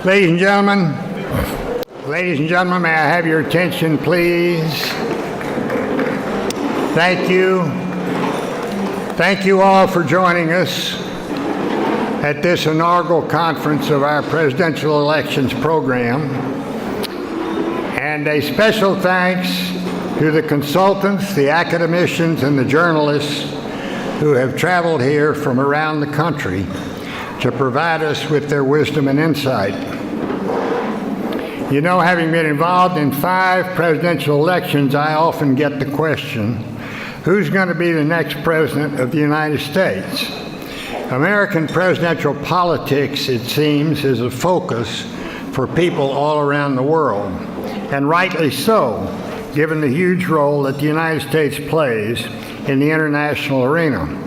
Ladies and gentlemen, may I have your attention, please? Thank you. Thank you all for joining us at this inaugural conference of our presidential elections program. And a special thanks to the consultants, the academicians, and the journalists who have traveled here from around the country to provide us with their wisdom and insight. You know, having been involved in 5 presidential elections, I often get the question, who's going to be the next president of the United States? American presidential politics, it seems, is a focus for people all around the world, and rightly so, given the huge role that the United States plays in the international arena.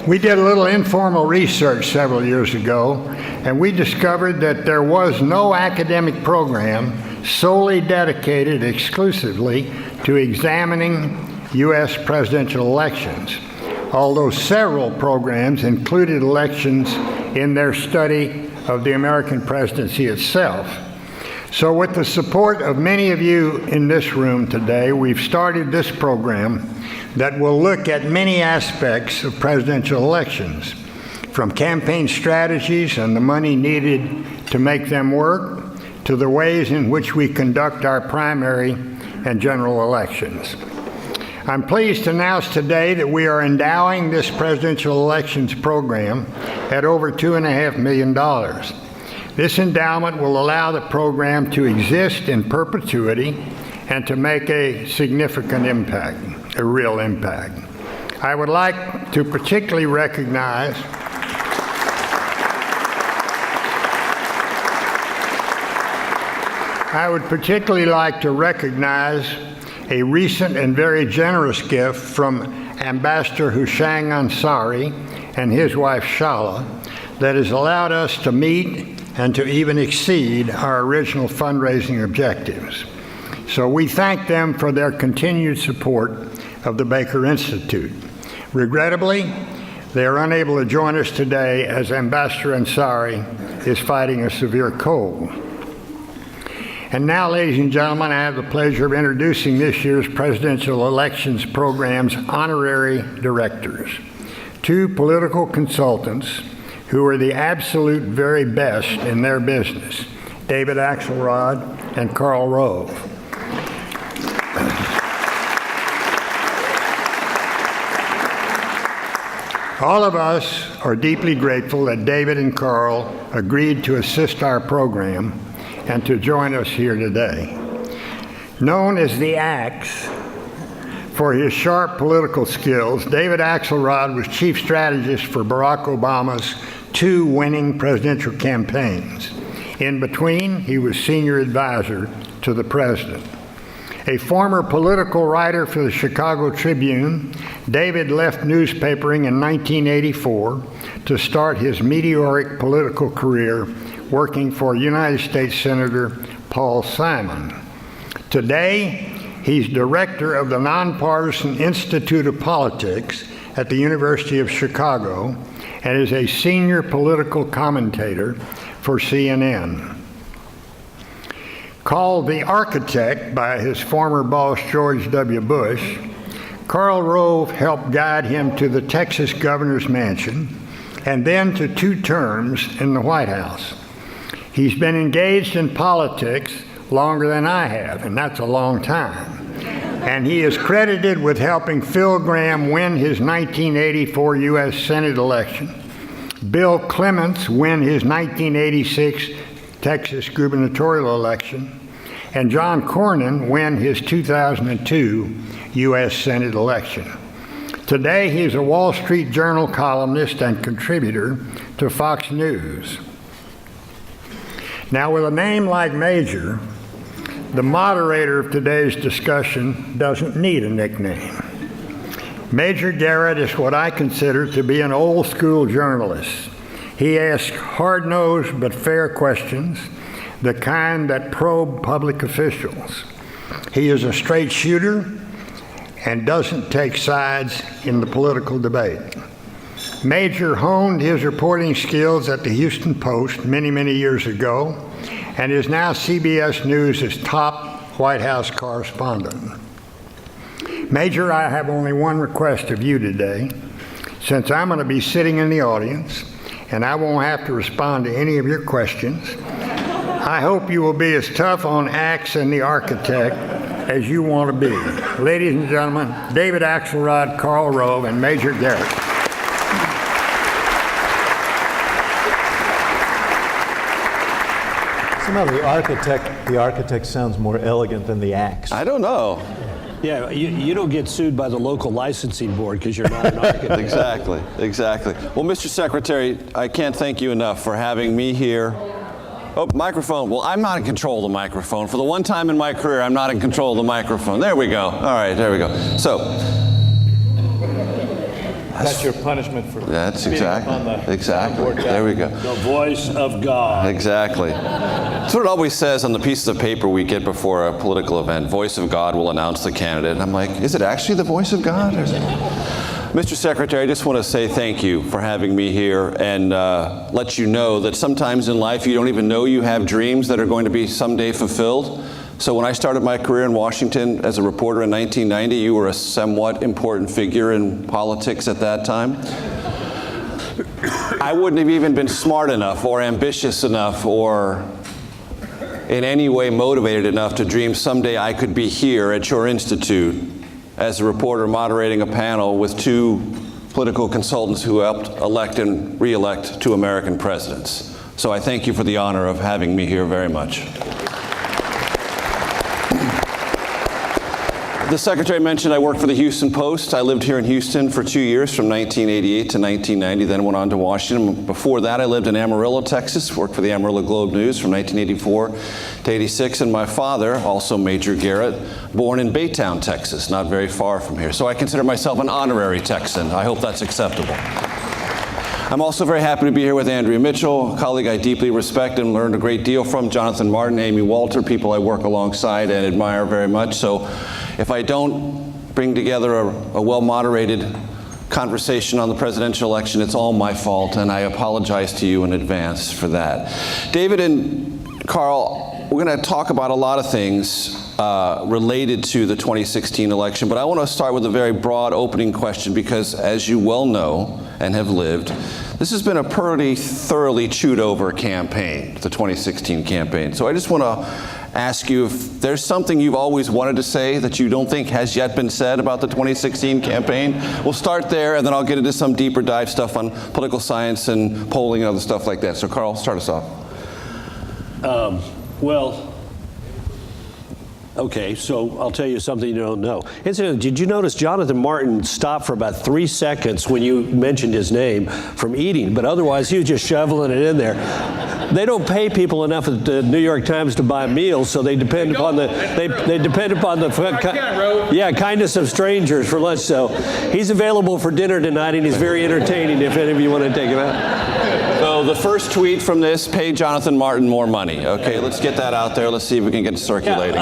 We did a little informal research several years ago, and we discovered that there was no academic program solely dedicated exclusively to examining U.S. presidential elections, although several programs included elections in their study of the American presidency itself. So with the support of many of you in this room today, we've started this program that will look at many aspects of presidential elections, from campaign strategies and the money needed to make them work, to the ways in which we conduct our primary and general elections. I'm pleased to announce today that we are endowing this presidential elections program at over $2.5 million. This endowment will allow the program to exist in perpetuity and to make a significant impact, a real impact. I would like to particularly recognize a recent and very generous gift from Ambassador Hushang Ansari and his wife Shala that has allowed us to meet and to even exceed our original fundraising objectives. So we thank them for their continued support of the Baker Institute. Regrettably, they are unable to join us today as Ambassador Ansari is fighting a severe cold. And now, ladies and gentlemen, I have the pleasure of introducing this year's presidential elections program's honorary directors, 2 political consultants who are the absolute very best in their business, David Axelrod and Karl Rove. All of us are deeply grateful that David and Karl agreed to assist our program and to join us here today. Known as the Axe for his sharp political skills, David Axelrod was chief strategist for Barack Obama's 2 winning presidential campaigns. In between, he was senior advisor to the president. A former political writer for the Chicago Tribune, David left newspapering in 1984 to start his meteoric political career working for United States Senator Paul Simon. Today, he's director of the Nonpartisan Institute of Politics at the University of Chicago and is a senior political commentator for CNN. Called the architect by his former boss, George W. Bush, Karl Rove helped guide him to the Texas governor's mansion and then to 2 terms in the White House. He's been engaged in politics longer than I have, and that's a long time. And he is credited with helping Phil Gramm win his 1984 U.S. Senate election, Bill Clements win his 1986 Texas gubernatorial election, and John Cornyn win his 2002 U.S. Senate election. Today, he is a Wall Street Journal columnist and contributor to Fox News. Now, with a name like Major, the moderator of today's discussion doesn't need a nickname. Major Garrett is what I consider to be an old-school journalist. He asks hard-nosed but fair questions, the kind that probe public officials. He is a straight shooter and doesn't take sides in the political debate. Major honed his reporting skills at the Houston Post many, many years ago and is now CBS News' top White House correspondent. Major, I have only one request of you today. Since I'm going to be sitting in the audience and I won't have to respond to any of your questions, I hope you will be as tough on Axe and the Architect as you want to be. Ladies and gentlemen, David Axelrod, Karl Rove, and Major Garrett. Somehow the architect sounds more elegant than the axe. I don't know. Yeah, you don't get sued by the local licensing board because you're not an architect. Exactly. Well, Mr. Secretary, I can't thank you enough for having me here. Oh, microphone. Well, I'm not in control of the microphone. For the one time in my career, I'm not in control of the microphone. There we go. All right, there we go. So. That's your punishment for That's being exactly. on the Exactly. There we go. The voice of God. Exactly. That's what it always says on the pieces of paper we get before a political event. Voice of God will announce the candidate. And I'm like, is it actually the voice of God? Or is it? Mr. Secretary, I just want to say thank you for having me here and let you know that sometimes in life you don't even know you have dreams that are going to be someday fulfilled. So when I started my career in Washington as a reporter in 1990, you were a somewhat important figure in politics at that time. I wouldn't have even been smart enough or ambitious enough or in any way motivated enough to dream someday I could be here at your institute as a reporter moderating a panel with two political consultants who helped elect and re-elect two American presidents. So I thank you for the honor of having me here very much. The Secretary mentioned I worked for the Houston Post. I lived here in Houston for 2 years from 1988 to 1990, then went on to Washington. Before that, I lived in Amarillo, Texas, worked for the Amarillo Globe News from 1984 to 86. And my father, also Major Garrett, born in Baytown, Texas, not very far from here. So I consider myself an honorary Texan. I hope that's acceptable. I'm also very happy to be here with Andrea Mitchell, a colleague I deeply respect and learned a great deal from, Jonathan Martin, Amy Walter, people I work alongside and admire very much. So if I don't bring together a well-moderated conversation on the presidential election, it's all my fault, and I apologize to you in advance for that. David and Karl, we're going to talk about a lot of things related to the 2016 election, but I want to start with a very broad opening question because, as you well know and have lived, this has been a pretty thoroughly chewed over campaign, the 2016 campaign. So I just want to ask you if there's something you've always wanted to say that you don't think has yet been said about the 2016 campaign. We'll start there, and then I'll get into some deeper dive stuff on political science and polling and other stuff like that. So Karl, start us off. Okay, so I'll tell you something you don't know. Incidentally, did you notice Jonathan Martin stopped for about 3 seconds when you mentioned his name from eating, but otherwise he was just shoveling it in there. They don't pay people enough at the New York Times to buy meals, so they depend upon the kindness of strangers for lunch. So he's available for dinner tonight, and he's very entertaining if any of you want to take him out. So the first tweet from this, pay Jonathan Martin more money. Okay, let's get that out there. Let's see if we can get it circulating.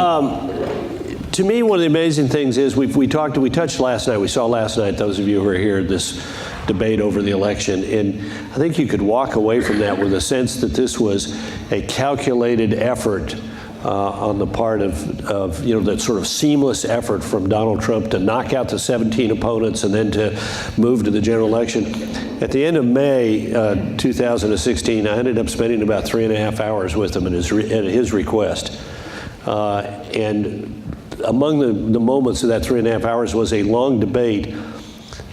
To me, one of the amazing things is we touched last night, we saw last night, those of you who are here, this debate over the election, and I think you could walk away from that with a sense that this was a calculated effort on the part of that sort of seamless effort from Donald Trump to knock out the 17 opponents and then to move to the general election. At the end of May 2016, I ended up spending about 3.5 hours with him at his request. And among the moments of that 3.5 hours was a long debate.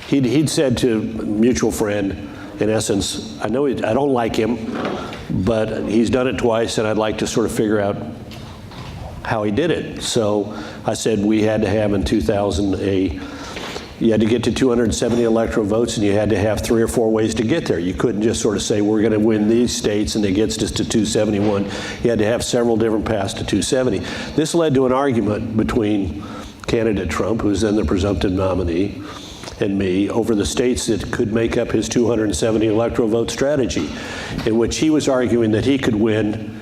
He'd said to a mutual friend, in essence, I don't like him, but he's done it twice, and I'd like to sort of figure out how he did it. So I said we had to have in 2000 you had to get to 270 electoral votes, and you had to have 3 or 4 ways to get there. You couldn't just sort of say we're going to win these states and it gets us to 271. You had to have several different paths to 270. This led to an argument between candidate Trump, who's then the presumptive nominee, and me over the states that could make up his 270 electoral vote strategy, in which he was arguing that he could win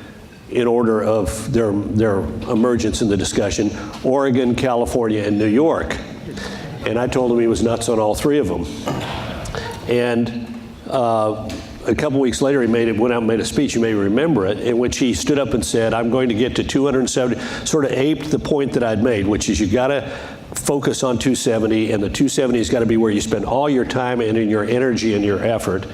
in order of their emergence in the discussion, Oregon, California, and New York. And I told him he was nuts on all 3 of them. And a couple weeks later, he went out and made a speech, you may remember it, in which he stood up and said, I'm going to get to 270, sort of aped the point that I'd made, which is you got to focus on 270, and the 270 has got to be where you spend all your time and in your energy and your effort.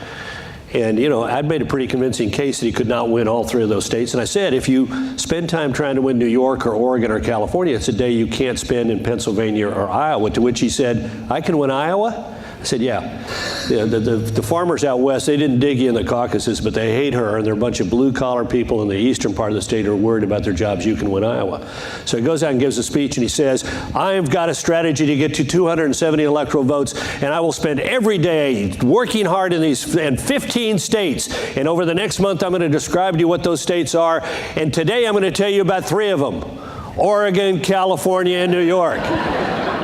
And, you know, I'd made a pretty convincing case that he could not win all 3 of those states. And I said, if you spend time trying to win New York or Oregon or California, it's a day you can't spend in Pennsylvania or Iowa, to which he said, I can win Iowa? I said, yeah. The farmers out west, they didn't dig you in the caucuses, but they hate her, and they're a bunch of blue-collar people in the eastern part of the state who are worried about their jobs. You can win Iowa. So he goes out and gives a speech, and he says, I've got a strategy to get to 270 electoral votes, and I will spend every day working hard in these 15 states. And over the next month, I'm going to describe to you what those states are. And today, I'm going to tell you about 3 of them: Oregon, California, and New York.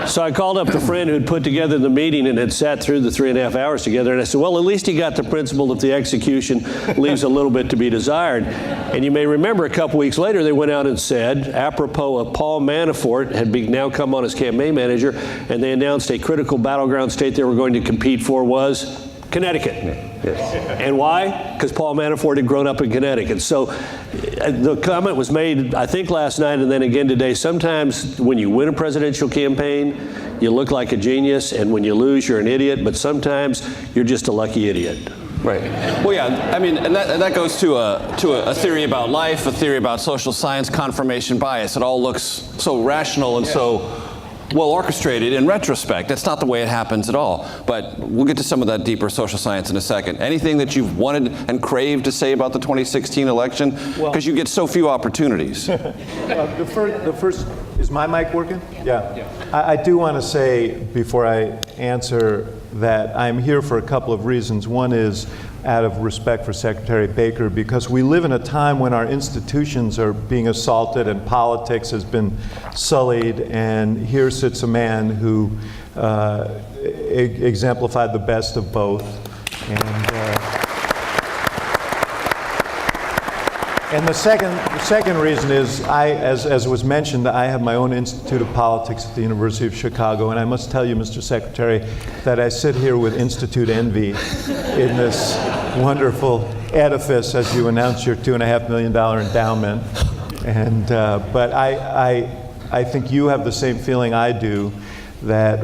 So I called up the friend who had put together the meeting and had sat through the 3.5 hours together, and I said, well, at least he got the principle that the execution leaves a little bit to be desired. And you may remember a couple weeks later, they went out and said, apropos of Paul Manafort had now come on as campaign manager, and they announced a critical battleground state they were going to compete for was Connecticut. Yes. And why? Because Paul Manafort had grown up in Connecticut. So the comment was made, I think, last night and then again today. Sometimes when you win a presidential campaign, you look like a genius, and when you lose, you're an idiot. But sometimes you're just a lucky idiot. Right. Well, yeah. I mean, and that goes to a theory about life, a theory about social science, confirmation bias. It all looks so rational and so well orchestrated in retrospect. That's not the way it happens at all. But we'll get to some of that deeper social science in a second. Anything that you've wanted and craved to say about the 2016 election? Because you get so few opportunities. The first, is my mic working? Yeah. I do want to say, before I answer, that I'm here for a couple of reasons. One is out of respect for Secretary Baker, because we live in a time when our institutions are being assaulted and politics has been sullied, and here sits a man who exemplified the best of both. And the second reason is, as was mentioned, I have my own Institute of Politics at the University of Chicago, and I must tell you, Mr. Secretary, that I sit here with Institute envy in this wonderful edifice as you announce your $2.5 million endowment. And but I think you have the same feeling I do, that,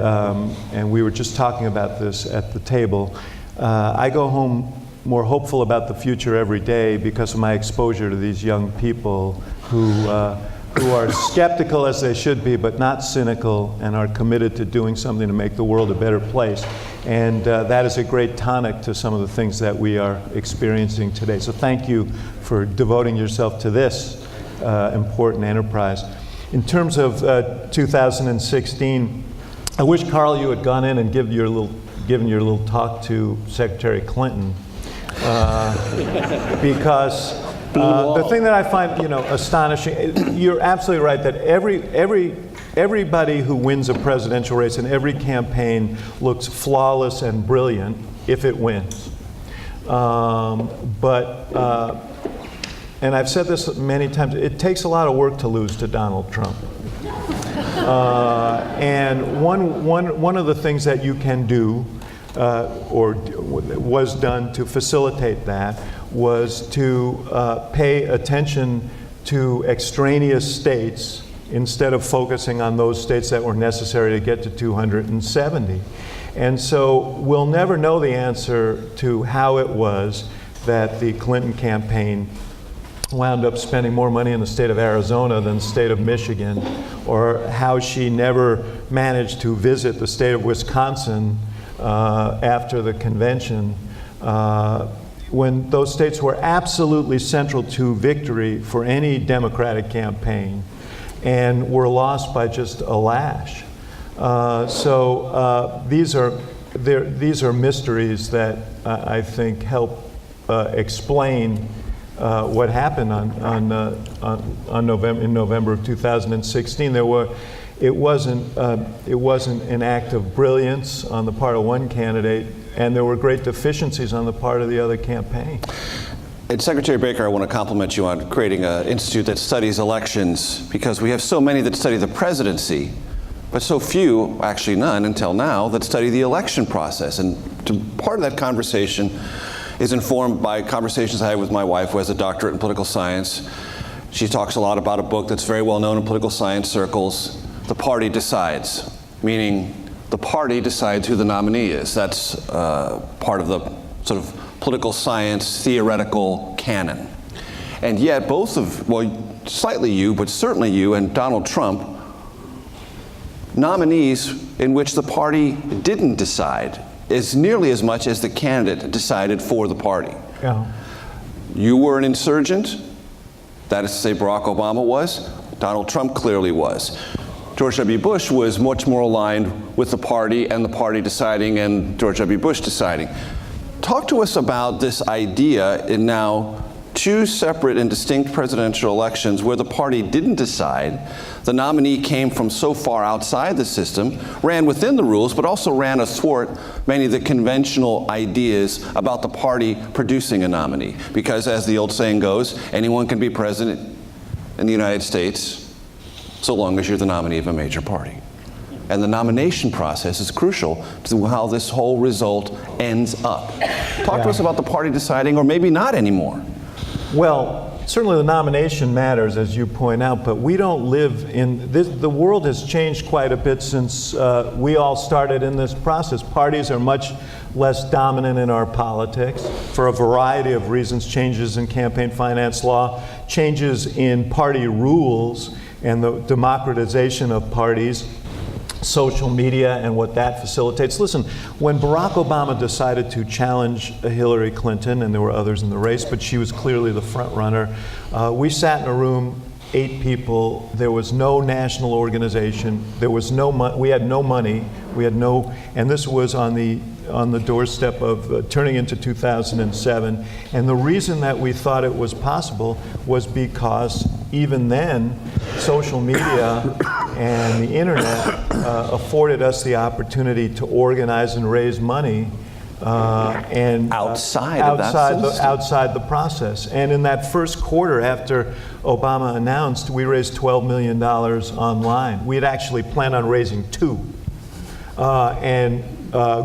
and we were just talking about this at the table. I go home more hopeful about the future every day because of my exposure to these young people who are skeptical as they should be, but not cynical, and are committed to doing something to make the world a better place. And that is a great tonic to some of the things that we are experiencing today. So thank you for devoting yourself to this important enterprise. In terms of 2016, I wish, Carl, you had gone in and given your little talk to Secretary Clinton. Because the thing that I find, astonishing, you're absolutely right that everybody who wins a presidential race in every campaign looks flawless and brilliant if it wins. And I've said this many times, it takes a lot of work to lose to Donald Trump. And one of the things that you can do, or was done to facilitate that, was to pay attention to extraneous states instead of focusing on those states that were necessary to get to 270. And so we'll never know the answer to how it was that the Clinton campaign wound up spending more money in the state of Arizona than the state of Michigan, or how she never managed to visit the state of Wisconsin after the convention, when those states were absolutely central to victory for any Democratic campaign and were lost by just a lash. These are mysteries that I think help explain what happened in November of 2016. It wasn't an act of brilliance on the part of one candidate, and there were great deficiencies on the part of the other campaign. And Secretary Baker, I want to compliment you on creating an institute that studies elections, because we have so many that study the presidency, but so few, actually none until now, that study the election process. And part of that conversation is informed by conversations I had with my wife, who has a doctorate in political science. She talks a lot about a book that's very well known in political science circles, The Party Decides, meaning the party decides who the nominee is. That's part of the sort of political science theoretical canon. And yet slightly you, but certainly you and Donald Trump, nominees in which the party didn't decide is nearly as much as the candidate decided for the party. Yeah. You were an insurgent. That is to say, Barack Obama was. Donald Trump clearly was. George W. Bush was much more aligned with the party and the party deciding and George W. Bush deciding. Talk to us about this idea in now two separate and distinct presidential elections where the party didn't decide. The nominee came from so far outside the system, ran within the rules, but also ran athwart many of the conventional ideas about the party producing a nominee. Because as the old saying goes, anyone can be president in the United States so long as you're the nominee of a major party. And the nomination process is crucial to how this whole result ends up. Talk to us about the party deciding, or maybe not anymore. Well, certainly the nomination matters, as you point out, but we don't live in this. The world has changed quite a bit since we all started in this process. Parties are much less dominant in our politics for a variety of reasons: changes in campaign finance law, changes in party rules, and the democratization of parties, social media and what that facilitates. Listen, when Barack Obama decided to challenge Hillary Clinton, and there were others in the race, but she was clearly the front runner, we sat in a room, 8 people. There was no national organization. There was no we had no money. We had no, and this was on the doorstep of turning into 2007. And the reason that we thought it was possible was because even then, social media and the internet afforded us the opportunity to organize and raise money and outside the process. And in that first quarter after Obama announced, we raised $12 million online. We had actually planned on raising $2 million.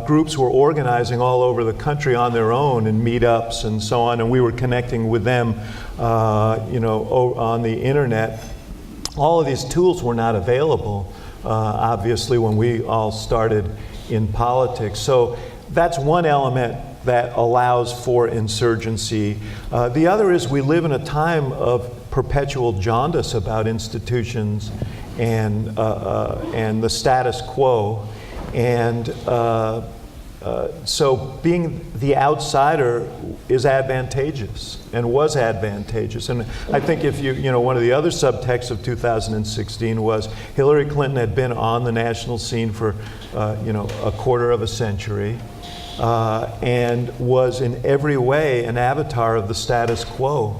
Groups were organizing all over the country on their own in meetups and so on, and we were connecting with them, on the internet. All of these tools were not available, obviously, when we all started in politics. So that's one element that allows for insurgency. The other is we live in a time of perpetual jaundice about institutions and the status quo. And so being the outsider is advantageous and was advantageous. And I think if one of the other subtexts of 2016 was Hillary Clinton had been on the national scene for, a quarter of a century and was in every way an avatar of the status quo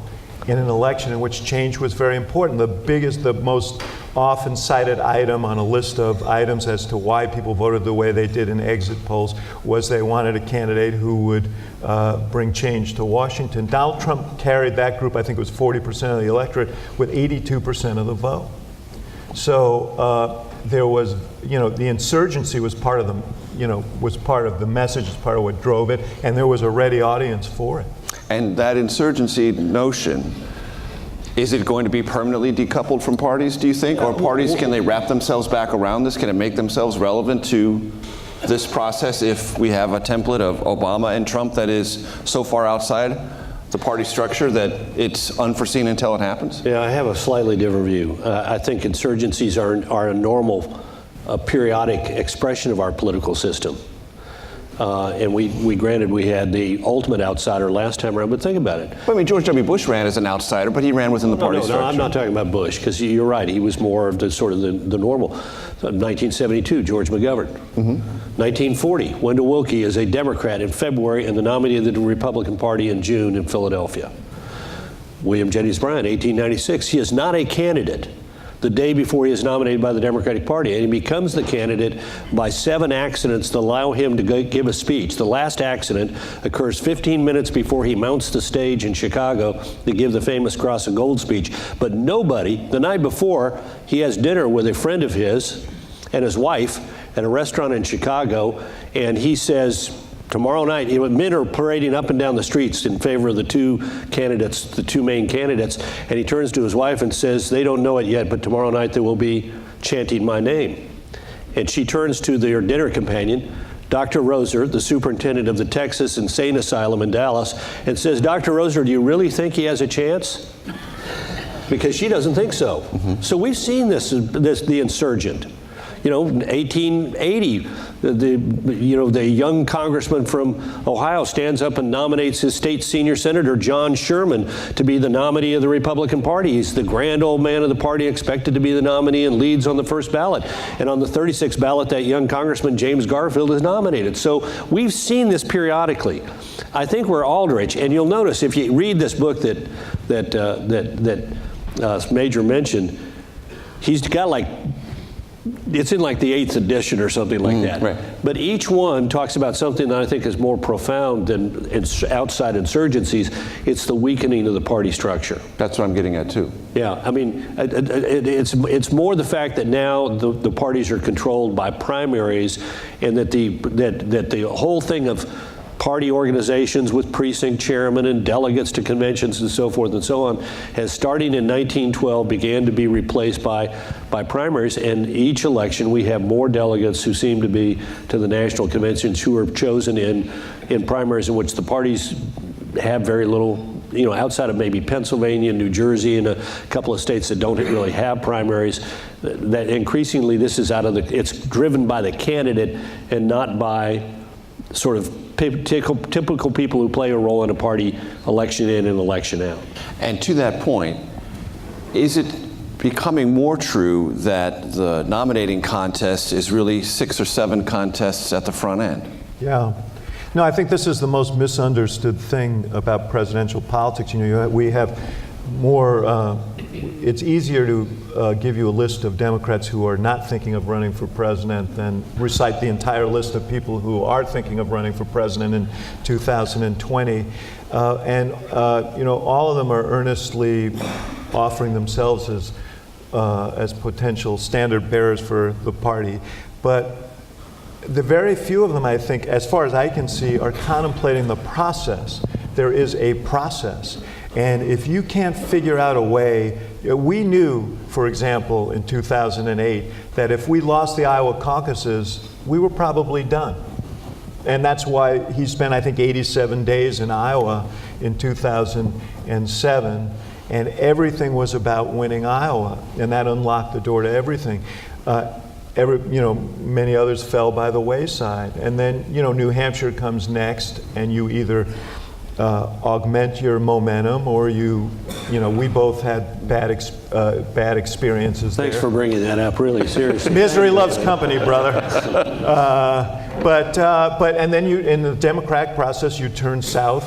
in an election in which change was very important. The most often cited item on a list of items as to why people voted the way they did in exit polls was they wanted a candidate who would bring change to Washington. Donald Trump carried that group, I think it was 40% of the electorate, with 82% of the vote. So there was, the insurgency was part of the, was part of the message, was part of what drove it, and there was a ready audience for it. And that insurgency notion, is it going to be permanently decoupled from parties, do you think? Or parties, can they wrap themselves back around this? Can it make themselves relevant to this process if we have a template of Obama and Trump that is so far outside the party structure that it's unforeseen until it happens? Yeah, I have a slightly different view. I think insurgencies are a normal, periodic expression of our political system. And we granted we had the ultimate outsider last time around, but think about it. Well, I mean, George W. Bush ran as an outsider, but he ran within the party structure. No, I'm not talking about Bush, because you're right. He was more of the sort of the normal. 1972, George McGovern. 1940, Wendell Willkie is a Democrat in February and the nominee of the Republican Party in June in Philadelphia. William Jennings Bryan, 1896. He is not a candidate the day before he is nominated by the Democratic Party, and he becomes the candidate by 7 accidents that allow him to give a speech. The last accident occurs 15 minutes before he mounts the stage in Chicago to give the famous Cross of Gold speech. But nobody, the night before, he has dinner with a friend of his and his wife at a restaurant in Chicago, and he says, tomorrow night, men are parading up and down the streets in favor of the two main candidates, and he turns to his wife and says, they don't know it yet, but tomorrow night they will be chanting my name. And she turns to their dinner companion, Dr. Roser, the superintendent of the Texas Insane Asylum in Dallas, and says, Dr. Roser, do you really think he has a chance? Because she doesn't think so. So we've seen this, the insurgent. 1880, the young congressman from Ohio stands up and nominates his state senior senator, John Sherman, to be the nominee of the Republican Party. He's the grand old man of the party, expected to be the nominee, and leads on the first ballot. And on the 36th ballot, that young congressman, James Garfield, is nominated. So we've seen this periodically. I think we're Aldrich, and you'll notice if you read this book that Major mentioned, he's got it's in the 8th edition or something like that. Right. But each one talks about something that I think is more profound than outside insurgencies. It's the weakening of the party structure. That's what I'm getting at too. Yeah, I mean, it's more the fact that now the parties are controlled by primaries, and that the whole thing of party organizations with precinct chairmen and delegates to conventions and so forth and so on has, starting in 1912, began to be replaced by primaries. And each election we have more delegates who seem to be to the national conventions who are chosen in primaries in which the parties have very little, outside of maybe Pennsylvania, New Jersey, and a couple of states that don't really have primaries. That increasingly this is it's driven by the candidate and not by sort of typical people who play a role in a party election in and election out. And to that point, is it becoming more true that the nominating contest is really 6 or 7 contests at the front end? Yeah. No, I think this is the most misunderstood thing about presidential politics. We have more, it's easier to give you a list of Democrats who are not thinking of running for president than recite the entire list of people who are thinking of running for president in 2020. All of them are earnestly offering themselves as potential standard bearers for the party. But the very few of them, I think, as far as I can see, are contemplating the process. There is a process. And if you can't figure out a way, we knew, for example, in 2008, that if we lost the Iowa caucuses, we were probably done. And that's why he spent, I think, 87 days in Iowa in 2007, and everything was about winning Iowa, and that unlocked the door to everything. Many others fell by the wayside. And then, New Hampshire comes next, and you either augment your momentum, or we both had bad experiences there. Thanks for bringing that up, really, seriously. Misery loves company, brother. And then in the Democratic process, you turn south,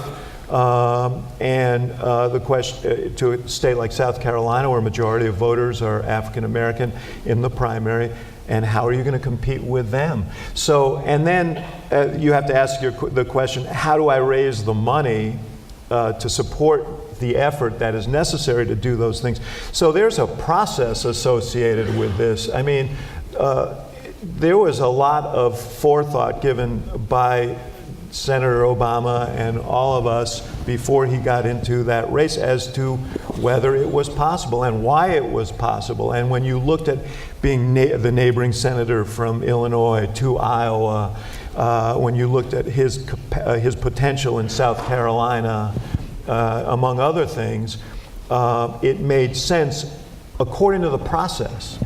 and the question to a state like South Carolina, where a majority of voters are African American in the primary. And how are you going to compete with them? So, and then you have to ask the question, how do I raise the money to support the effort that is necessary to do those things? So there's a process associated with this. I mean, there was a lot of forethought given by Senator Obama and all of us before he got into that race as to whether it was possible and why it was possible. And when you looked at being the neighboring senator from Illinois to Iowa, when you looked at his potential in South Carolina, among other things, it made sense according to the process.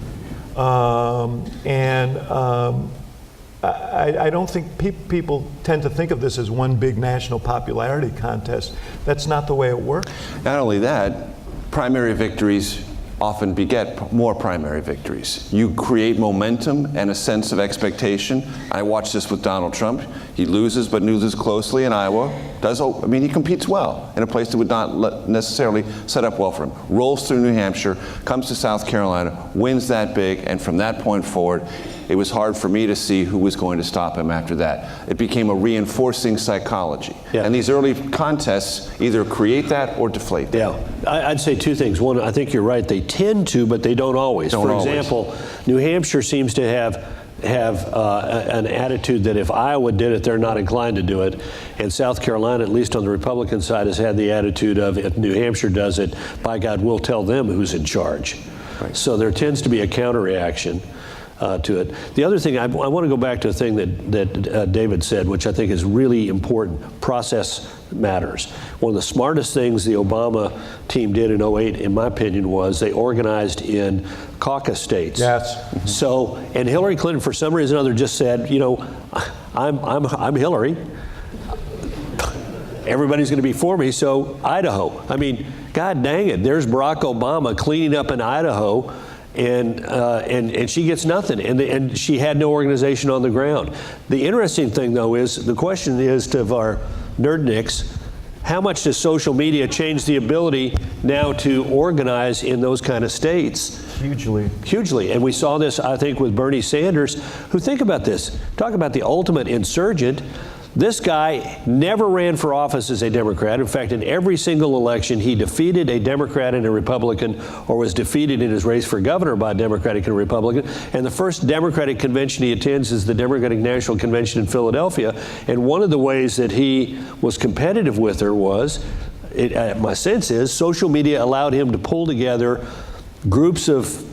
I don't think people tend to think of this as one big national popularity contest. That's not the way it works. Not only that, primary victories often beget more primary victories. You create momentum and a sense of expectation. I watched this with Donald Trump. He loses, but loses closely in Iowa. He competes well in a place that would not necessarily set up well for him. Rolls through New Hampshire, comes to South Carolina, wins that big, and from that point forward, it was hard for me to see who was going to stop him after that. It became a reinforcing psychology. Yeah. And these early contests either create that or deflate that. Yeah, I'd say two things. One, I think you're right. They tend to, but they don't always. Don't For always. example, New Hampshire seems to have an attitude that if Iowa did it, they're not inclined to do it. And South Carolina, at least on the Republican side, has had the attitude of if New Hampshire does it, by God, we'll tell them who's in charge. Right. So there tends to be a counter-reaction to it. The other thing, I want to go back to a thing that David said, which I think is really important. Process matters. One of the smartest things the Obama team did in 2008, in my opinion, was they organized in caucus states. Yes. So, and Hillary Clinton, for some reason or other, just said, you know, I'm Hillary. Everybody's going to be for me, so Idaho. I mean, God dang it, there's Barack Obama cleaning up in Idaho, and she gets nothing, and she had no organization on the ground. The interesting thing, though, is the question is to our nerdniks, how much does social media change the ability now to organize in those kind of states? Hugely. Hugely. And we saw this, I think, with Bernie Sanders, who, think about this, talk about the ultimate insurgent. This guy never ran for office as a Democrat. In fact, in every single election, he defeated a Democrat and a Republican, or was defeated in his race for governor by a Democratic and a Republican. And the first Democratic convention he attends is the Democratic National Convention in Philadelphia. And one of the ways that he was competitive with her was, my sense is, social media allowed him to pull together groups of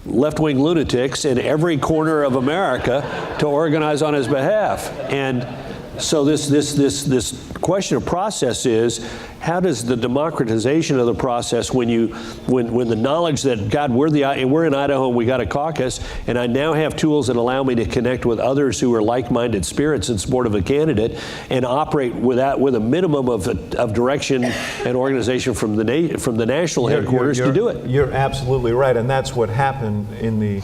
left-wing lunatics in every corner of America to organize on his behalf. And so this question of process is, how does the democratization of the process, when the knowledge that, God, we're in Idaho and we got a caucus, and I now have tools that allow me to connect with others who are like-minded spirits in support of a candidate and operate with a minimum of direction and organization from the national headquarters to do it. You're absolutely right, and that's what happened in the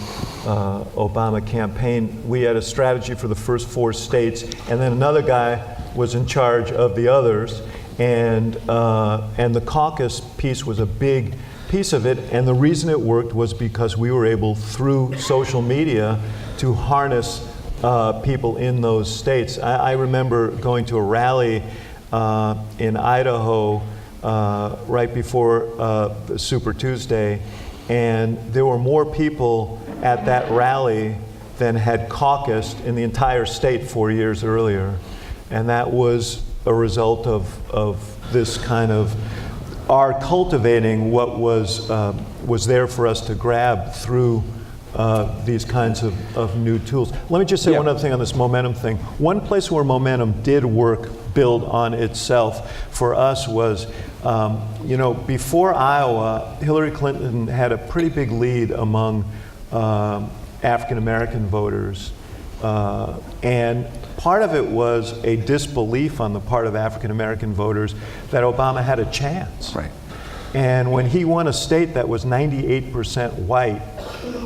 Obama campaign. We had a strategy for the first 4 states, and then another guy was in charge of the others. And the caucus piece was a big piece of it, and the reason it worked was because we were able, through social media, to harness people in those states. I remember going to a rally in Idaho right before Super Tuesday, and there were more people at that rally than had caucused in the entire state 4 years earlier, and that was a result of this kind of our cultivating what was there for us to grab through these kinds of new tools. Let me just say one other thing on this momentum thing. One place where momentum did build on itself for us was, before Iowa, Hillary Clinton had a pretty big lead among African American voters, and part of it was a disbelief on the part of African American voters that Obama had a chance. Right. And when he won a state that was 98% white,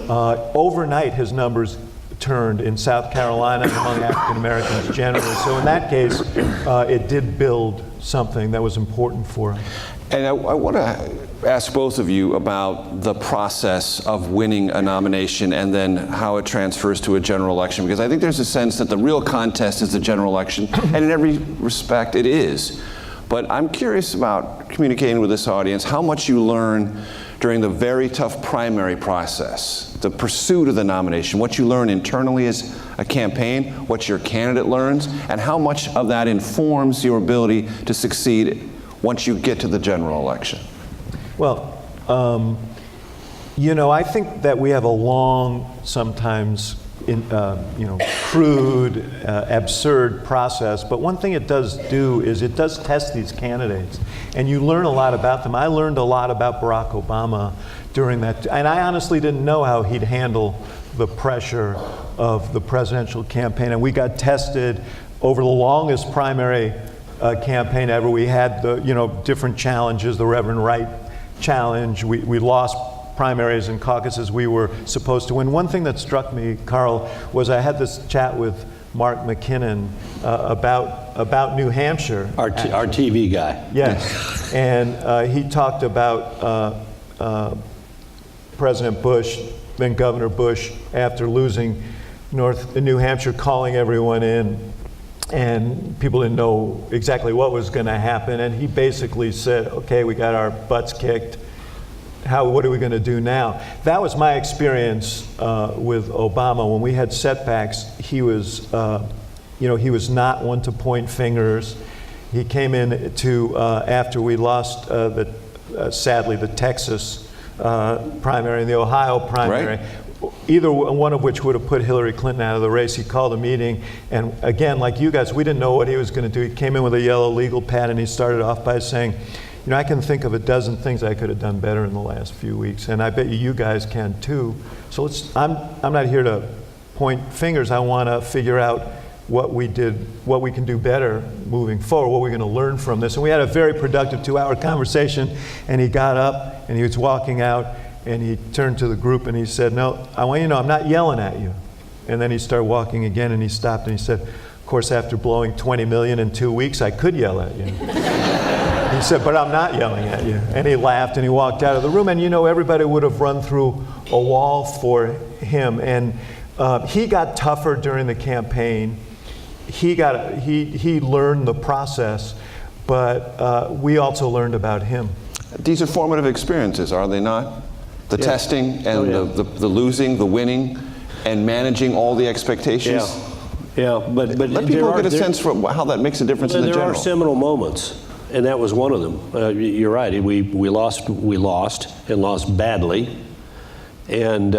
overnight his numbers turned in South Carolina among African Americans generally. So in that case, it did build something that was important for him. And I want to ask both of you about the process of winning a nomination and then how it transfers to a general election, because I think there's a sense that the real contest is the general election, and in every respect it is. But I'm curious about communicating with this audience, how much you learn during the very tough primary process, the pursuit of the nomination, what you learn internally as a campaign, what your candidate learns, and how much of that informs your ability to succeed once you get to the general election. Well, I think that we have a long, sometimes crude, absurd process, but one thing it does do is it does test these candidates, and you learn a lot about them. I learned a lot about Barack Obama during that, and I honestly didn't know how he'd handle the pressure of the presidential campaign, and we got tested over the longest primary campaign ever. We had the different challenges, the Reverend Wright challenge. We lost primaries and caucuses we were supposed to win. One thing that struck me, Carl, was I had this chat with Mark McKinnon about New Hampshire. Our TV guy. Yes, and he talked about President Bush, then Governor Bush, after losing New Hampshire, calling everyone in, and people didn't know exactly what was going to happen. And he basically said, "Okay, we got our butts kicked. What are we going to do now?" That was my experience with Obama. When we had setbacks, he was, he was not one to point fingers. He came in to after we lost sadly the Texas primary and the Ohio primary. Right. Either one of which would have put Hillary Clinton out of the race. He called a meeting, and again, like you guys, we didn't know what he was going to do. He came in with a yellow legal pad, and he started off by saying, I can think of a dozen things I could have done better in the last few weeks, and I bet you guys can too. So I'm not here to point fingers. I want to figure out what we can do better moving forward, what we're going to learn from this. And we had a very productive 2-hour conversation, and he got up, and he was walking out, and he turned to the group and he said, "No, I want you to know I'm not yelling at you." And then he started walking again, and he stopped and he said, "Of course, after blowing $20 million in 2 weeks, I could yell at you." He said, "But I'm not yelling at you." And he laughed and he walked out of the room, and everybody would have run through a wall for him. And he got tougher during the campaign. He learned the process, but we also learned about him. These are formative experiences, are they not? The testing and the losing, the winning, and managing all the expectations. Yeah, but let people get a sense for how that makes a difference in the general. There are seminal moments, and that was one of them. You're right. We lost and lost badly, and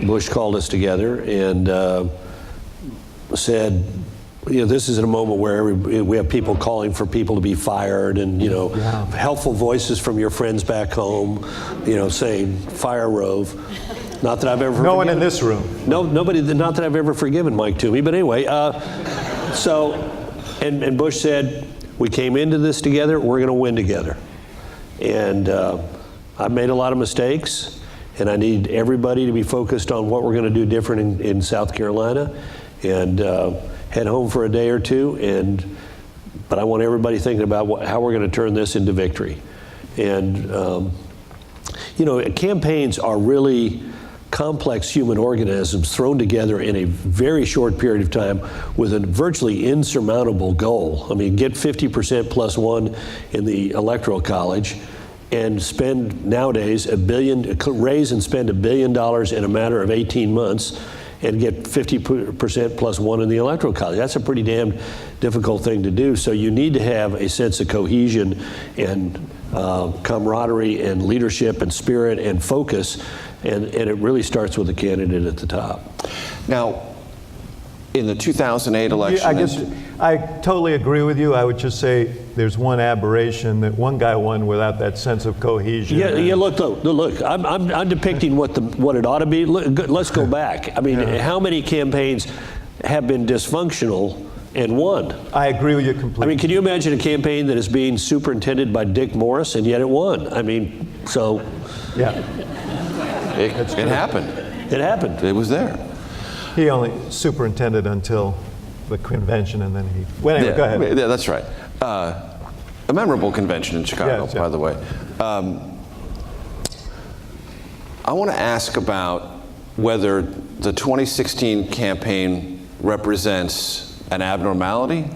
Bush called us together and said, this is in a moment where we have people calling for people to be fired, and helpful voices from your friends back home, saying fire Rove. Not that I've ever. No one in this room. No, nobody. Not that I've ever forgiven Mike Toomey. But anyway, and Bush said, we came into this together. We're going to win together. And I've made a lot of mistakes, and I need everybody to be focused on what we're going to do different in South Carolina, and head home for a day or two. But I want everybody thinking about how we're going to turn this into victory. And campaigns are really complex human organisms thrown together in a very short period of time with a virtually insurmountable goal. I mean, get 50% plus one in the Electoral College and spend nowadays raise and spend $1 billion in a matter of 18 months and get 50% plus one in the Electoral College. That's a pretty damn difficult thing to do. So you need to have a sense of cohesion and camaraderie and leadership and spirit and focus, and it really starts with the candidate at the top. Now, in the 2008 election... I guess I totally agree with you. I would just say there's one aberration, that one guy won without that sense of cohesion. Yeah. Look. I'm depicting what it ought to be. Look, let's go back. I mean, how many campaigns have been dysfunctional and won? I agree with you completely. I mean, can you imagine a campaign that is being superintended by Dick Morris and yet it won? I mean, so... Yeah. It happened. It happened. It was there. He only superintended until the convention, and then he... Well, anyway, go ahead. Yeah, that's right. A memorable convention in Chicago, by the way. I want to ask about whether the 2016 campaign represents an abnormality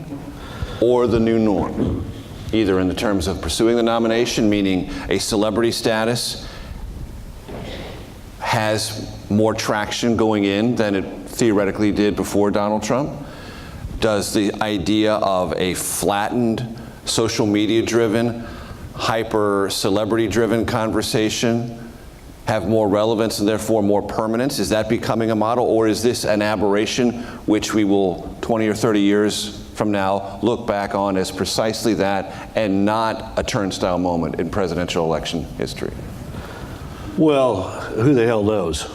or the new norm, either in the terms of pursuing the nomination, meaning a celebrity status has more traction going in than it theoretically did before Donald Trump? Does the idea of a flattened, social media-driven, hyper-celebrity-driven conversation have more relevance and therefore more permanence? Is that becoming a model, or is this an aberration which we will 20 or 30 years from now look back on as precisely that and not a turnstile moment in presidential election history? Well, who the hell knows?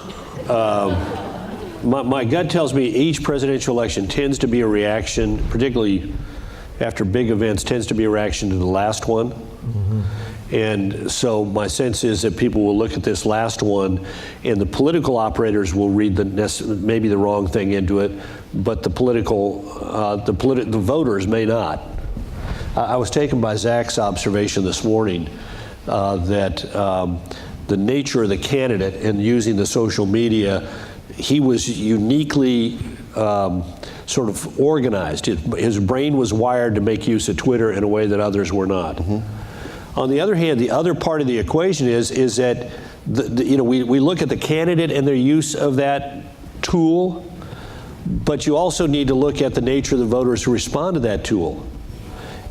My gut tells me each presidential election tends to be a reaction, particularly after big events, tends to be a reaction to the last one. Mm-hmm. And so my sense is that people will look at this last one, and the political operators will read maybe the wrong thing into it, but the voters may not. I was taken by Zach's observation this morning that the nature of the candidate and using the social media he was uniquely sort of organized. His brain was wired to make use of Twitter in a way that others were not. On the other hand, the other part of the equation is that we look at the candidate and their use of that tool, but you also need to look at the nature of the voters who respond to that tool.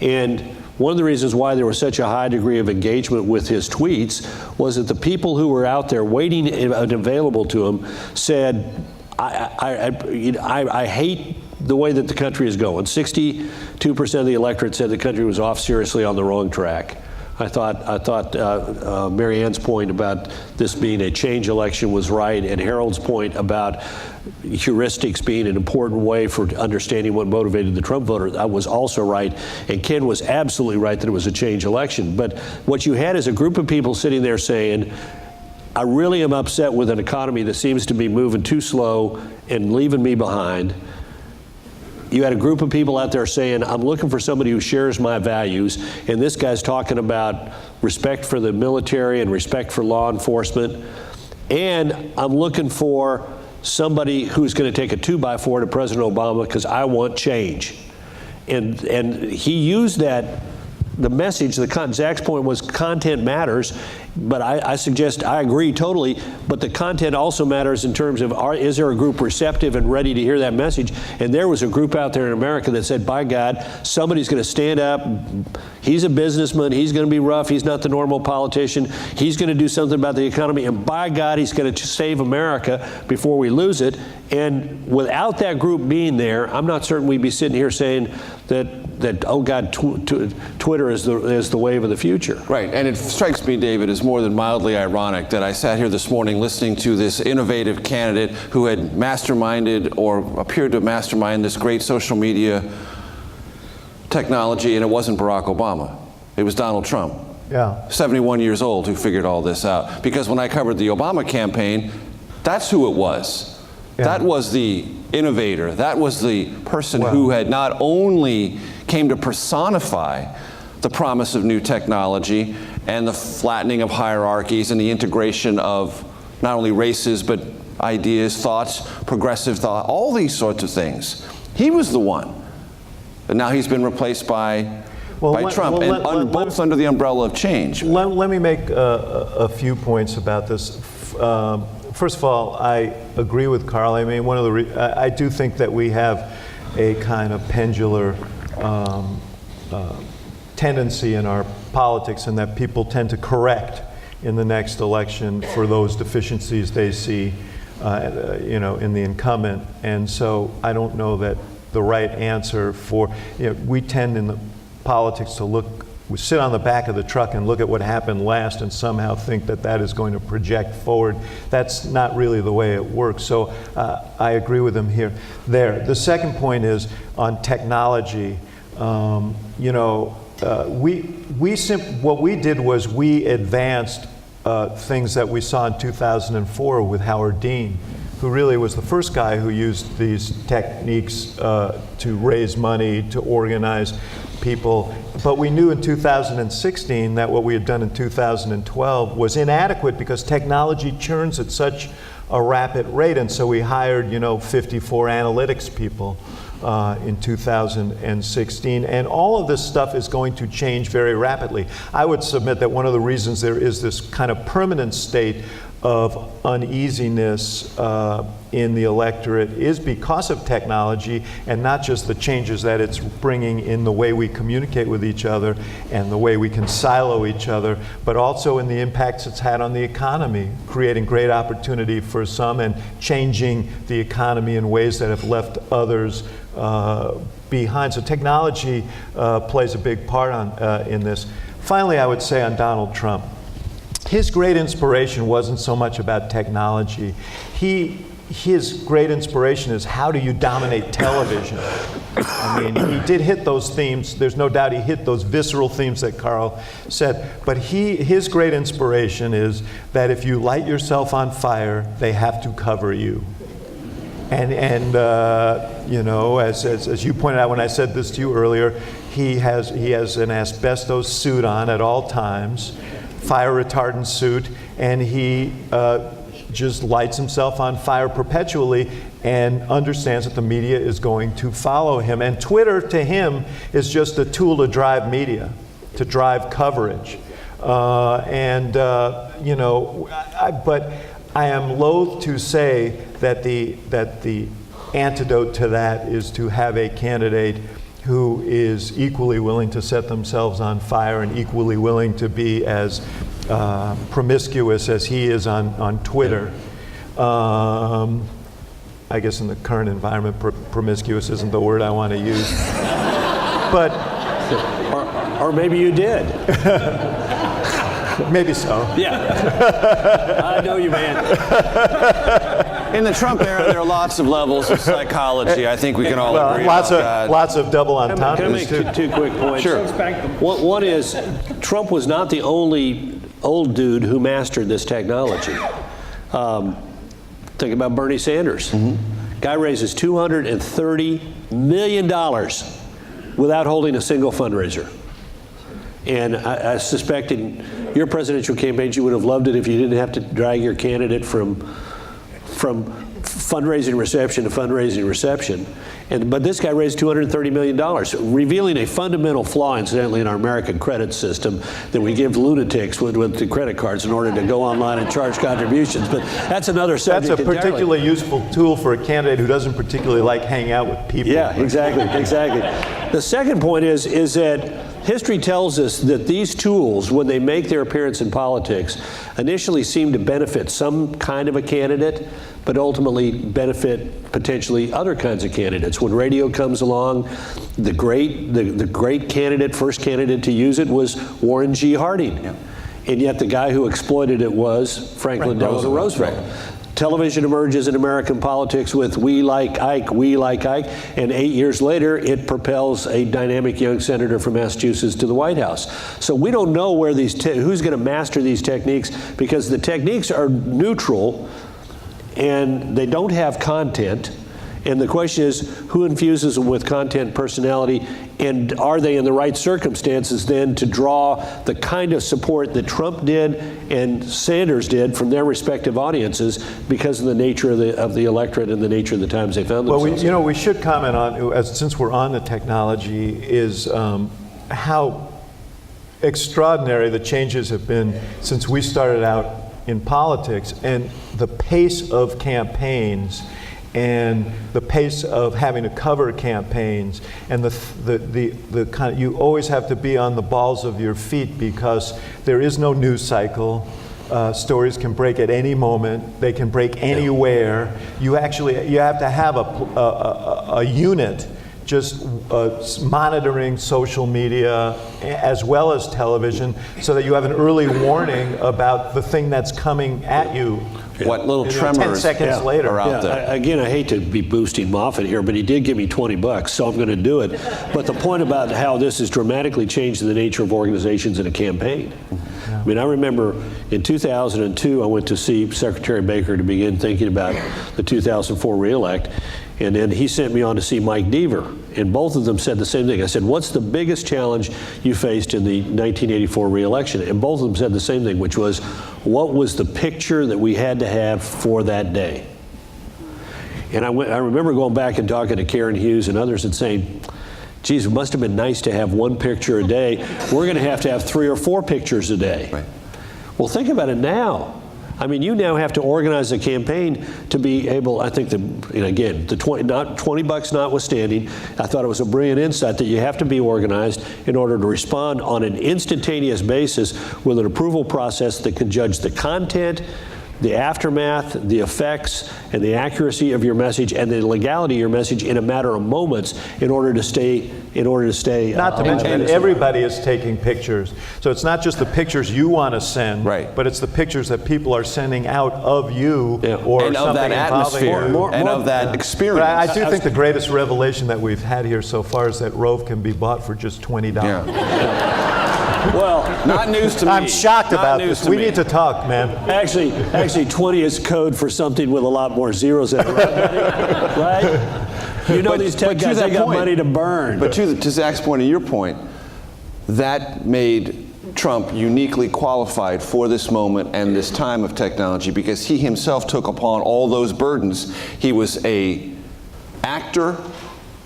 And one of the reasons why there was such a high degree of engagement with his tweets was that the people who were out there waiting and available to him said, I hate the way that the country is going. 62% of the electorate said the country was off seriously on the wrong track. I thought Mary Ann's point about this being a change election was right, and Harold's point about heuristics being an important way for understanding what motivated the Trump voter was also right, and Ken was absolutely right that it was a change election. But what you had is a group of people sitting there saying, I really am upset with an economy that seems to be moving too slow and leaving me behind. You had a group of people out there saying, I'm looking for somebody who shares my values, and this guy's talking about respect for the military and respect for law enforcement, and I'm looking for somebody who's going to take a 2x4 to President Obama because I want change. And he used that, the message, Zach's point was content matters, but I suggest, I agree totally, but the content also matters in terms of, is there a group receptive and ready to hear that message? And there was a group out there in America that said, by God, somebody's going to stand up. He's a businessman. He's going to be rough. He's not the normal politician. He's going to do something about the economy. And by God, he's going to save America before we lose it. And without that group being there, I'm not certain we'd be sitting here saying that oh God, Twitter is the wave of the future. Right, and it strikes me, David, as more than mildly ironic that I sat here this morning listening to this innovative candidate who had masterminded or appeared to mastermind this great social media technology, and it wasn't Barack Obama. It was Donald Trump. Yeah. 71 years old, who figured all this out. Because when I covered the Obama campaign, that's who it was. Yeah. That was the innovator. That was the person who had not only came to personify the promise of new technology and the flattening of hierarchies and the integration of not only races but ideas, thoughts, progressive thought, all these sorts of things. He was the one. And now he's been replaced by Trump, both under the umbrella of change. Let me make a few points about this. First of all, I agree with Carl. I mean, I do think that we have a kind of pendular tendency in our politics, and that people tend to correct in the next election for those deficiencies they see, in the incumbent. And so I don't know that the right answer we tend in the politics to we sit on the back of the truck and look at what happened last and somehow think that is going to project forward. That's not really the way it works. So I agree with him there. The second point is on technology. What we did was we advanced things that we saw in 2004 with Howard Dean, who really was the first guy who used these techniques to raise money, to organize people. But we knew in 2016 that what we had done in 2012 was inadequate because technology churns at such a rapid rate. And so we hired, 54 analytics people in 2016. And all of this stuff is going to change very rapidly. I would submit that one of the reasons there is this kind of permanent state of uneasiness in the electorate is because of technology, and not just the changes that it's bringing in the way we communicate with each other and the way we can silo each other, but also in the impacts it's had on the economy, creating great opportunity for some and changing the economy in ways that have left others behind. So technology plays a big part in this. Finally, I would say on Donald Trump, his great inspiration wasn't so much about technology. His great inspiration is, how do you dominate television? I mean, he did hit those themes. There's no doubt he hit those visceral themes that Carl said. But his great inspiration is that if you light yourself on fire, they have to cover you. And as you pointed out when I said this to you earlier, he has an asbestos suit on at all times, fire retardant suit, and he just lights himself on fire perpetually and understands that the media is going to follow him. And Twitter to him is just a tool to drive media, to drive coverage. But I am loath to say that the antidote to that is to have a candidate who is equally willing to set themselves on fire and equally willing to be as promiscuous as he is on Twitter. I guess in the current environment, promiscuous isn't the word I want to use. But or maybe you did. maybe so. Yeah. I know you, man. In the Trump era, there are lots of levels of psychology. I think we can all agree Lots about of that. lots of double Can I make entendres too. two quick points? Sure. One is, Trump was not the only old dude who mastered this technology. Think about Bernie Sanders. Guy raises $230 million without holding a single fundraiser. And I suspect in your presidential campaigns, you would have loved it if you didn't have to drag your candidate from fundraising reception to fundraising reception. But this guy raised $230 million, revealing a fundamental flaw, incidentally, in our American credit system that we give lunatics with the credit cards in order to go online and charge contributions. But that's another subject That's a entirely. particularly useful tool for a candidate who doesn't particularly like hanging out with people. Yeah, exactly. The second point is that history tells us that these tools, when they make their appearance in politics, initially seem to benefit some kind of a candidate, but ultimately benefit potentially other kinds of candidates. When radio comes along, the great candidate, first candidate to use it was Warren G. Harding. Yeah. And yet the guy who exploited it was Franklin Delano Roosevelt. Television emerges in American politics with "We like Ike, we like Ike," and 8 years later, it propels a dynamic young senator from Massachusetts to the White House. So we don't know where who's going to master these techniques, because the techniques are neutral and they don't have content. And the question is, who infuses them with content, personality, and are they in the right circumstances then to draw the kind of support that Trump did and Sanders did from their respective audiences because of the nature of the electorate and the nature of the times they found themselves in. Well, we should comment on, since we're on the technology, is how extraordinary the changes have been since we started out in politics, and the pace of campaigns and the pace of having to cover campaigns, and the kind of, you always have to be on the balls of your feet because there is no news cycle. Stories can break at any moment. They can break anywhere. You have to have a unit just monitoring social media as well as television, so that you have an early warning about the thing that's coming at you. What little tremors 10 seconds later are out there. Again, I hate to be boosting Moffat here, but he did give me $20, so I'm going to do it. But the point about how this has dramatically changed the nature of organizations in a campaign. I mean, I remember in 2002, I went to see Secretary Baker to begin thinking about the 2004 reelect. And then he sent me on to see Mike Deaver. And both of them said the same thing. I said, what's the biggest challenge you faced in the 1984 reelection? And both of them said the same thing, which was, what was the picture that we had to have for that day? And I remember going back and talking to Karen Hughes and others and saying, geez, it must have been nice to have one picture a day. We're going to have 3 or 4 pictures a day. Right. Well, think about it now. I mean, you now have to organize a campaign to be able, I think, again, the $20 notwithstanding, I thought it was a brilliant insight that you have to be organized in order to respond on an instantaneous basis with an approval process that can judge the content, the aftermath, the effects, and the accuracy of your message and the legality of your message in a matter of moments in order to stay. Not to mention that everybody is taking pictures. So it's not just the pictures you want to send, right, but it's the pictures that people are sending out of you or and something of that atmosphere and of that experience. But I do think the greatest revelation that we've had here so far is that Rove can be bought for just $20. Yeah. Well, not news to me. I'm shocked about this. We need to talk, man. Actually, 20 is code for something with a lot more zeros in it, right? You know, these tech guys, they got money to burn. But to Zach's point and your point, that made Trump uniquely qualified for this moment and this time of technology because he himself took upon all those burdens. He was an actor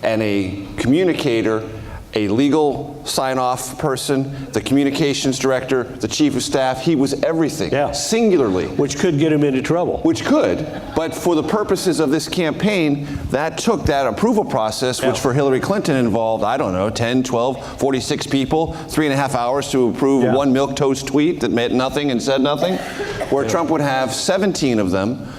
and a communicator, a legal sign-off person, the communications director, the chief of staff. He was everything, singularly. Which could get him into trouble. Which could, but for the purposes of this campaign, that took that approval process, which for Hillary Clinton involved, I don't know, 10, 12, 46 people, 3.5 hours to approve one milquetoast tweet that meant nothing and said nothing, where Trump would have 17 of them.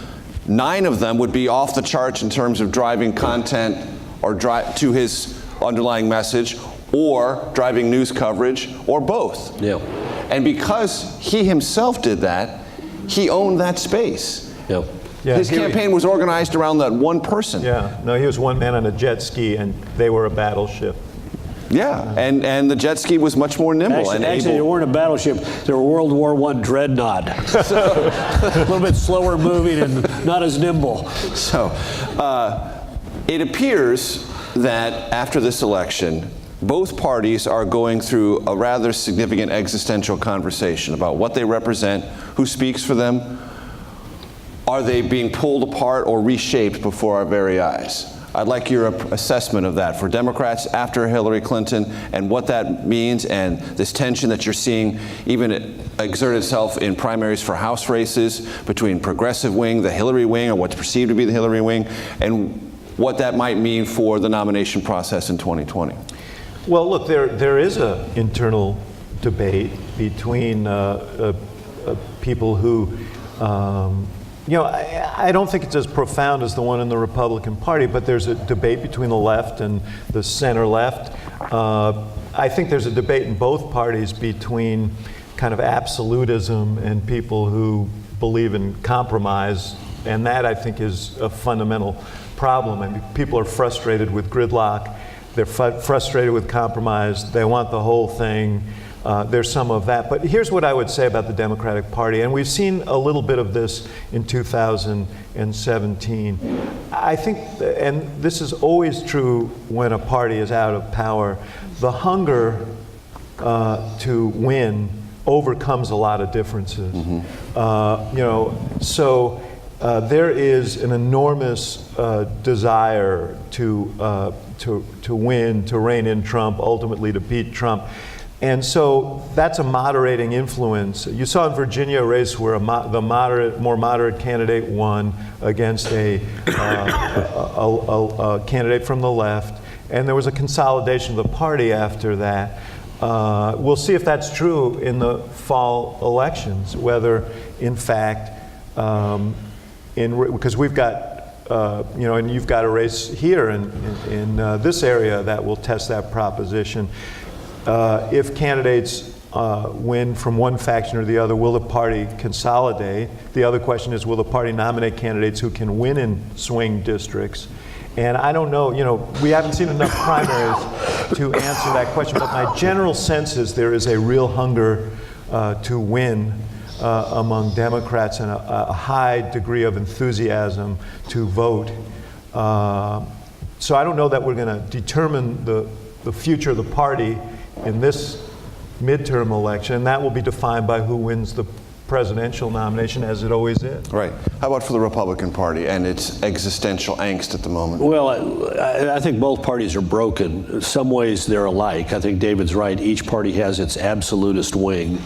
9 of them would be off the charts in terms of driving content or to his underlying message, or driving news coverage, or both. Yeah. And because he himself did that, he owned that space. Yeah. His campaign was organized around that one person. Yeah, no, he was one man on a jet ski, and they were a battleship. Yeah, and the jet ski was much more nimble and actually, they able. weren't a battleship. They were World War I dreadnought. A little bit slower moving and not as nimble. So it appears that after this election, both parties are going through a rather significant existential conversation about what they represent, who speaks for them. Are they being pulled apart or reshaped before our very eyes? I'd like your assessment of that for Democrats after Hillary Clinton and what that means, and this tension that you're seeing even exert itself in primaries for House races between progressive wing, the Hillary wing, or what's perceived to be the Hillary wing, and what that might mean for the nomination process in 2020. Well, look, there is an internal debate between people who, I don't think it's as profound as the one in the Republican Party, but there's a debate between the left and the center left. I think there's a debate in both parties between kind of absolutism and people who believe in compromise, and that, I think, is a fundamental problem. I mean, people are frustrated with gridlock. They're frustrated with compromise. They want the whole thing. There's some of that. But here's what I would say about the Democratic Party, and we've seen a little bit of this in 2017. I think, and this is always true when a party is out of power, the hunger to win overcomes a lot of differences. So there is an enormous desire to win, to rein in Trump, ultimately to beat Trump. And so that's a moderating influence. You saw in Virginia a race where the more moderate candidate won against a candidate from the left, and there was a consolidation of the party after that. We'll see if that's true in the fall elections, whether in fact, because we've got, and you've got a race here in this area that will test that proposition. If candidates win from one faction or the other, will the party consolidate? The other question is, will the party nominate candidates who can win in swing districts? And I don't know, we haven't seen enough primaries to answer that question, but my general sense is there is a real hunger to win among Democrats and a high degree of enthusiasm to vote. So I don't know that we're going to determine the future of the party in this midterm election, and that will be defined by who wins the presidential nomination, as it always is. Right. How about for the Republican Party and its existential angst at the moment? Well, I think both parties are broken. In some ways, they're alike. I think David's right. Each party has its absolutist wing.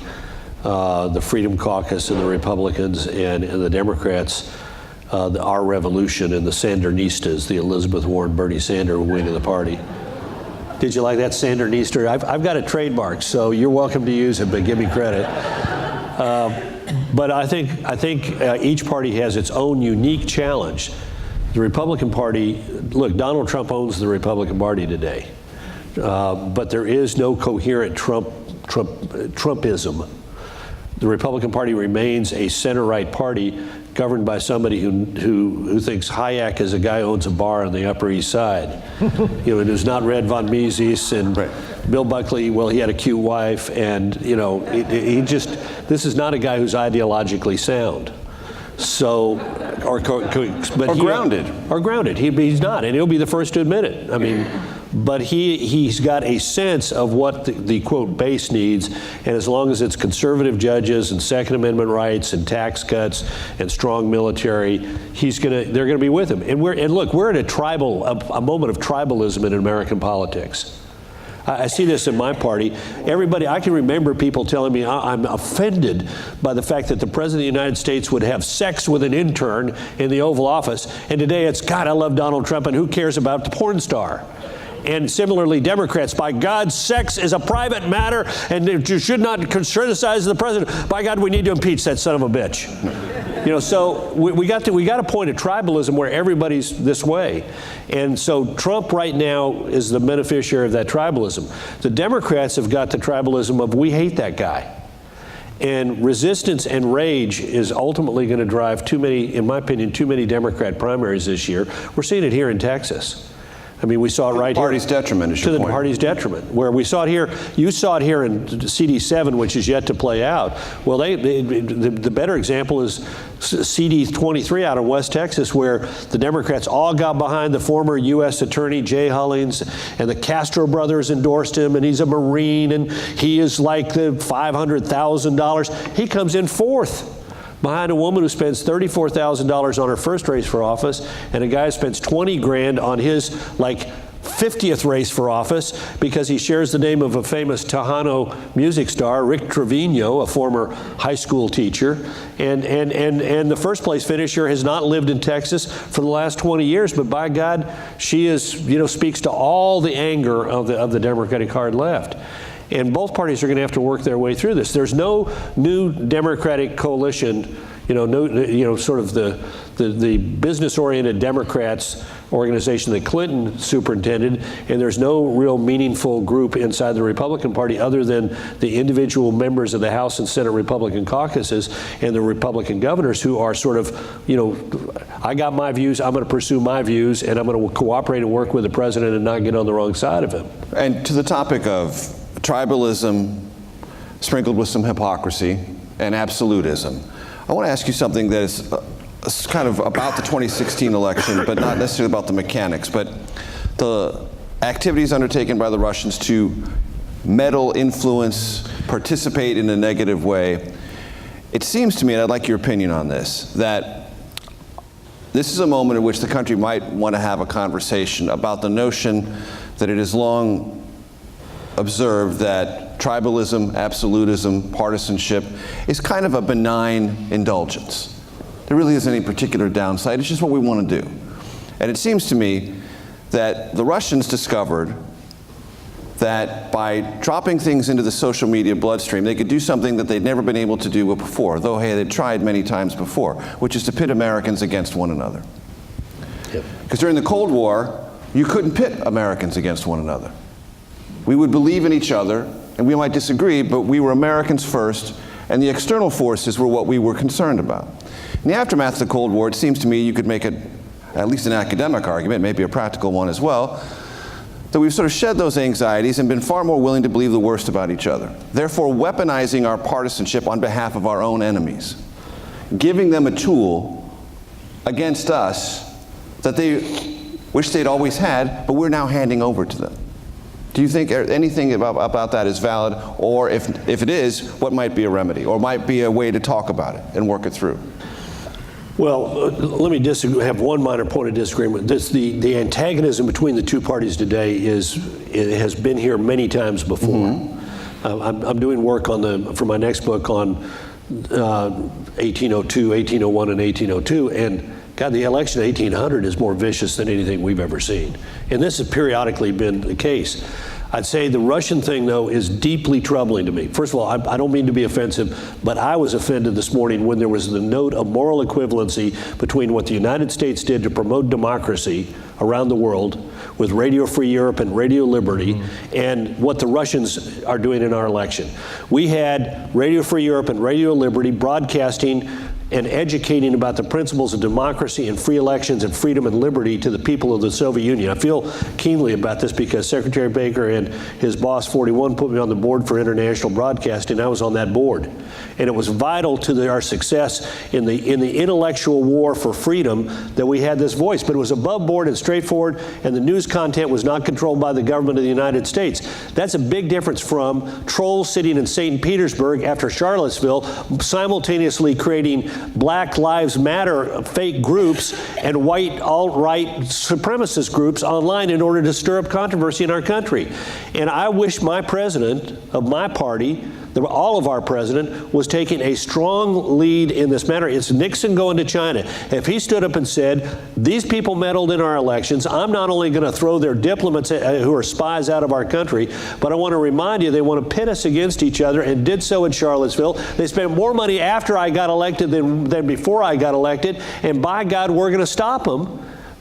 The Freedom Caucus and the Republicans and the Democrats, our revolution, and the Sandernistas, the Elizabeth Warren, Bernie Sanders wing of the party. Did you like that Sandernister? I've got a trademark, so you're welcome to use it, but give me credit. But I think each party has its own unique challenge. The Republican Party, look, Donald Trump owns the Republican Party today, but there is no coherent Trumpism. The Republican Party remains a center-right party governed by somebody who thinks Hayek is a guy who owns a bar on the Upper East Side, and who's not read von Mises, and Bill Buckley, well, he had a cute wife, and this is not a guy who's ideologically sound. So, grounded. Or grounded. He's not, and he'll be the first to admit it. I mean, but he's got a sense of what the quote base needs, and as long as it's conservative judges and Second Amendment rights and tax cuts and strong military, they're gonna be with him. And look, we're at a moment of tribalism in American politics. I see this in my party. Everybody, I can remember people telling me I'm offended by the fact that the President of the United States would have sex with an intern in the Oval Office. And today it's, God, I love Donald Trump, and who cares about the porn star? And similarly, Democrats, by God, sex is a private matter, and you should not criticize the president. By God, we need to impeach that son of a bitch. You know, so we got a point of tribalism where everybody's this way. And so Trump right now is the beneficiary of that tribalism. The Democrats have got the tribalism of, we hate that guy. And resistance and rage is ultimately going to drive too many, in my opinion, too many Democrat primaries this year. We're seeing it here in Texas. I mean, we saw it right here. To the party's detriment, is your point. To the party's detriment, where we saw it here. You saw it here in CD7, which is yet to play out. Well, the better example is CD23 out of West Texas, where the Democrats all got behind the former U.S. Attorney Jay Hullings, and the Castro brothers endorsed him, and he's a Marine, and he is like the $500,000. He comes in fourth, behind a woman who spends $34,000 on her first race for office, and a guy who spends $20,000 on his 50th race for office because he shares the name of a famous Tejano music star, Rick Trevino, a former high school teacher, and the first place finisher has not lived in Texas for the last 20 years, but by God, she is, speaks to all the anger of the Democratic hard left. And both parties are going to have to work their way through this. There's no new Democratic coalition, sort of the business-oriented Democrats organization that Clinton superintended, and there's no real meaningful group inside the Republican Party other than the individual members of the House and Senate Republican caucuses and the Republican governors who are sort of, I got my views, I'm going to pursue my views, and I'm going to cooperate and work with the president and not get on the wrong side of him. And to the topic of tribalism sprinkled with some hypocrisy and absolutism, I want to ask you something that is kind of about the 2016 election, but not necessarily about the mechanics, but the activities undertaken by the Russians to meddle, influence, participate in a negative way. It seems to me, and I'd like your opinion on this, that this is a moment in which the country might want to have a conversation about the notion that it is long observed that tribalism, absolutism, partisanship is kind of a benign indulgence. There really isn't any particular downside. It's just what we want to do. And it seems to me that the Russians discovered that by dropping things into the social media bloodstream, they could do something that they'd never been able to do before, though, hey, they'd tried many times before, which is to pit Americans against one another. Because during the Cold War, you couldn't pit Americans against one another. We would believe in each other, and we might disagree, but we were Americans first, and the external forces were what we were concerned about. In the aftermath of the Cold War, it seems to me you could make at least an academic argument, maybe a practical one as well, that we've sort of shed those anxieties and been far more willing to believe the worst about each other, therefore weaponizing our partisanship on behalf of our own enemies, giving them a tool against us that they wish they'd always had, but we're now handing over to them. Do you think anything about that is valid, or if it is, what might be a remedy, or might be a way to talk about it and work it through? Well, let me have one minor point of disagreement. The antagonism between the two parties today it has been here many times before. Mm-hmm. I'm doing work for my next book on 1802, 1801, and 1802, and God, the election of 1800 is more vicious than anything we've ever seen. And this has periodically been the case. I'd say the Russian thing, though, is deeply troubling to me. First of all, I don't mean to be offensive, but I was offended this morning when there was the note of moral equivalency between what the United States did to promote democracy around the world with Radio Free Europe and Radio Liberty, and what the Russians are doing in our election. We had Radio Free Europe and Radio Liberty broadcasting and educating about the principles of democracy and free elections and freedom and liberty to the people of the Soviet Union. I feel keenly about this because Secretary Baker and his boss 41 put me on the board for international broadcasting. I was on that board. And it was vital to our success in the intellectual war for freedom that we had this voice. But it was above board and straightforward, and the news content was not controlled by the government of the United States. That's a big difference from trolls sitting in St. Petersburg after Charlottesville, simultaneously creating Black Lives Matter fake groups and white alt-right supremacist groups online in order to stir up controversy in our country. And I wish my president of my party, all of our president, was taking a strong lead in this matter. It's Nixon going to China. If he stood up and said, these people meddled in our elections, I'm not only going to throw their diplomats who are spies out of our country, but I want to remind you they want to pit us against each other, and did so in Charlottesville. They spent more money after I got elected than before I got elected, and by God, we're going to stop them.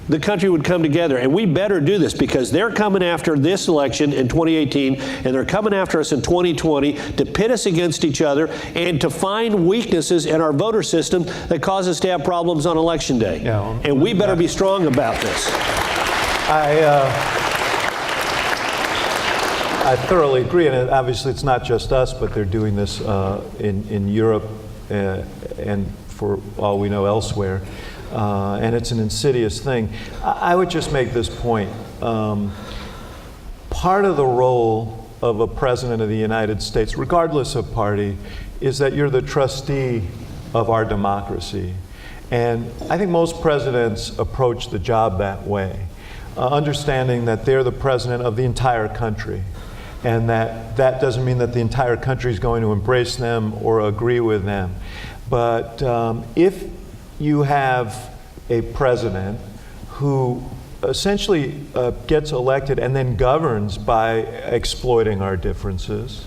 The country would come together, and we better do this because they're coming after this election in 2018, and they're coming after us in 2020 to pit us against each other and to find weaknesses in our voter system that cause us to have problems on Election Day. Yeah, and we better be strong about this. I thoroughly agree, and obviously it's not just us, but they're doing this in Europe and for all we know elsewhere. And it's an insidious thing. I would just make this point. Part of the role of a president of the United States, regardless of party, is that you're the trustee of our democracy. And I think most presidents approach the job that way, understanding that they're the president of the entire country. And that doesn't mean that the entire country is going to embrace them or agree with them. But if you have a president who essentially gets elected and then governs by exploiting our differences,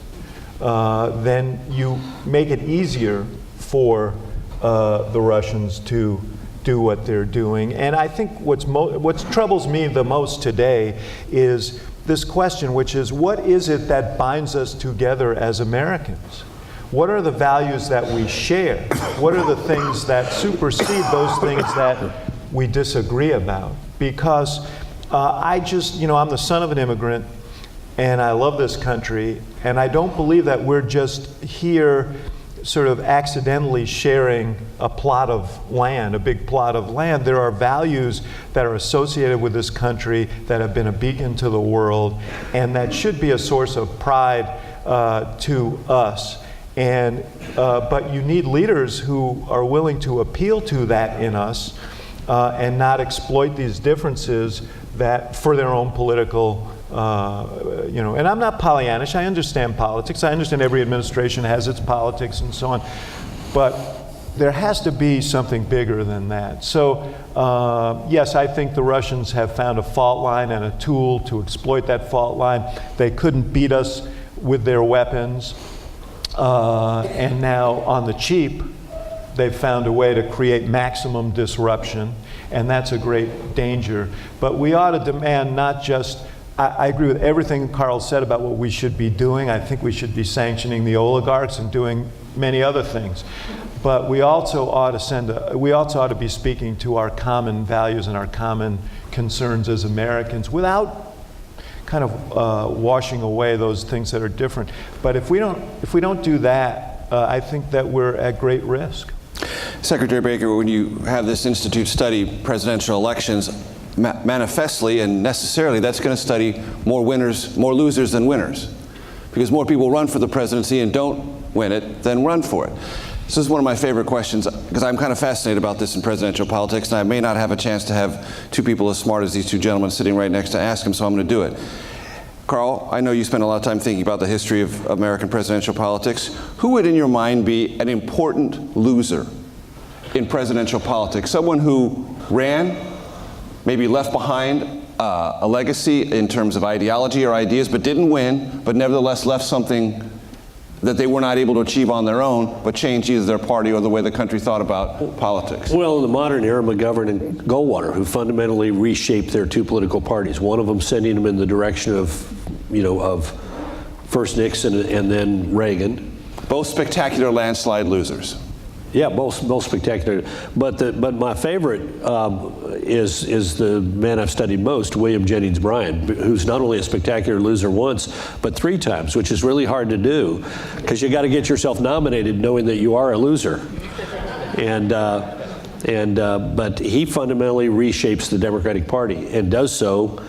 then you make it easier for the Russians to do what they're doing. And I think what troubles me the most today is this question, which is, what is it that binds us together as Americans? What are the values that we share? What are the things that supersede those things that we disagree about? Because I'm the son of an immigrant, and I love this country, and I don't believe that we're just here sort of accidentally sharing a plot of land, a big plot of land. There are values that are associated with this country that have been a beacon to the world, and that should be a source of pride to us. But you need leaders who are willing to appeal to that in us and not exploit these differences that for their own political, and I'm not Pollyannish. I understand politics. I understand every administration has its politics and so on. But there has to be something bigger than that. So, yes, I think the Russians have found a fault line and a tool to exploit that fault line. They couldn't beat us with their weapons. And now, on the cheap, they've found a way to create maximum disruption, and that's a great danger. But we ought to demand not just, I agree with everything Carl said about what we should be doing. I think we should be sanctioning the oligarchs and doing many other things. But we also ought to be speaking to our common values and our common concerns as Americans without kind of washing away those things that are different. But if we don't do that, I think that we're at great risk. Secretary Baker, when you have this institute study presidential elections, manifestly and necessarily, that's going to study more losers than winners, because more people run for the presidency and don't win it than run for it. This is one of my favorite questions, because I'm kind of fascinated about this in presidential politics, and I may not have a chance to have two people as smart as these two gentlemen sitting right next to ask them, so I'm going to do it. Carl, I know you spend a lot of time thinking about the history of American presidential politics. Who would, in your mind, be an important loser in presidential politics? Someone who ran, maybe left behind a legacy in terms of ideology or ideas, but didn't win, but nevertheless left something that they were not able to achieve on their own, but changed either their party or the way the country thought about politics. Well, in the modern era, McGovern and Goldwater, who fundamentally reshaped their two political parties. One of them sending them in the direction of first Nixon and then Reagan. Both spectacular landslide losers. Yeah, both spectacular. But my favorite is the man I've studied most, William Jennings Bryan, who's not only a spectacular loser once, but 3 times, which is really hard to do, because you got to get yourself nominated knowing that you are a loser. But he fundamentally reshapes the Democratic Party and does so